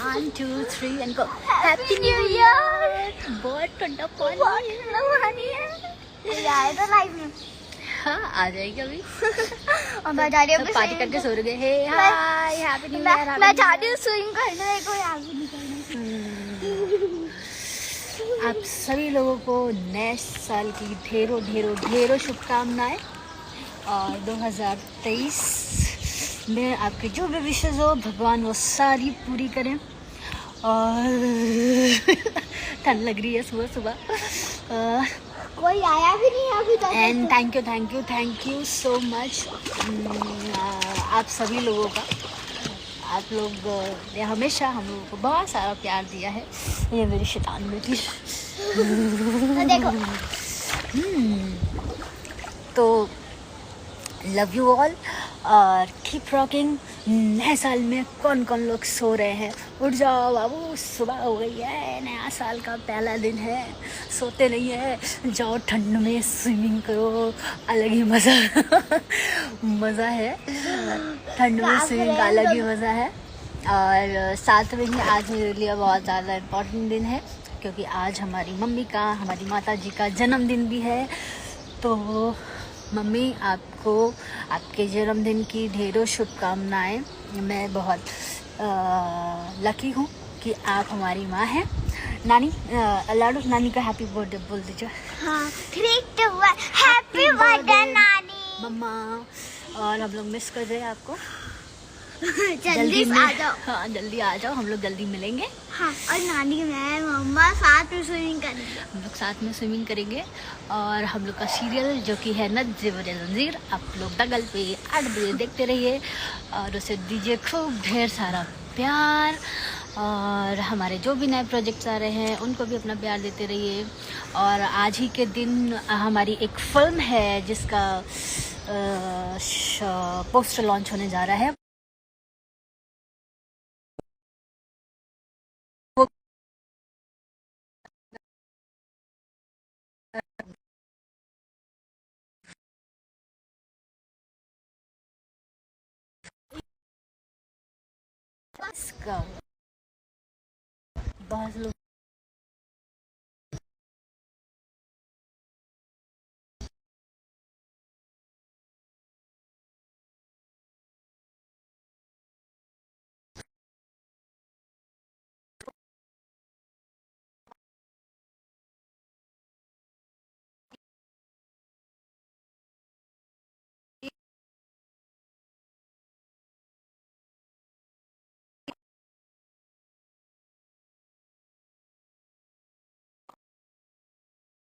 1 2 3 and go. Happy new year. बहुत ठंडा पानी है यार तो लाइव में। हाँ आ जाएगी अभी। और मैं जा रही हूँ पार्टी करके सो रहे। हे हाय हैप्पी न्यू ईयर। मैं जा रही हूँ स्विमिंग करने। एक याद भी नहीं करना। आप सभी लोगों को नए साल की ढेरों ढेरों ढेरों शुभकामनाएं। और 2023 में आपके जो भी विशेष हो भगवान वो सारी पूरी करें। और ठंड लग रही है सुबह सुबह। कोई आया भी नहीं अभी तक। And thank you so much आप सभी लोगों का। आप लोग ने हमेशा हम लोगों को बहुत सारा प्यार दिया है। ये मेरी शैतान बेटी। देखो तो लव यू ऑल और कीप रॉकिंग। नए साल में कौन कौन लोग सो रहे हैं उठ जाओ बाबू। सुबह हो गई है, नया साल का पहला दिन है। सोते नहीं है, जाओ ठंड में स्विमिंग करो। अलग ही मज़ा है। ठंड में स्विमिंग का अलग ही मज़ा है। और साथ में ही आज मेरे लिए बहुत ज़्यादा इम्पोर्टेंट दिन है क्योंकि आज हमारी मम्मी का, हमारी माता जी का जन्मदिन भी है। तो मम्मी आपको आपके जन्मदिन की ढेरों शुभकामनाएं। मैं बहुत लकी हूँ कि आप हमारी माँ हैं। नानी लाडू नानी का हैप्पी बर्थडे बोल दीजिए। हाँ 3 2 1 हैप्पी बर्थडे नानी मम्मा। और हम लोग मिस कर रहे हैं आपको। जल्दी आ जाओ। हाँ जल्दी आ जाओ, हम लोग जल्दी मिलेंगे। हाँ और नानी मैं मम्मा साथ में स्विमिंग करेंगे। हम लोग साथ में स्विमिंग करेंगे। और हम लोग का सीरियल जो कि है नज़ीर आप लोग दगल पे 8 बजे देखते रहिए और उसे दीजिए खूब ढेर सारा प्यार। और हमारे जो भी नए प्रोजेक्ट्स आ रहे हैं उनको भी अपना प्यार देते रहिए। और आज ही के दिन हमारी एक फिल्म है जिसका पोस्टर लॉन्च होने जा रहा है। बहुत लोग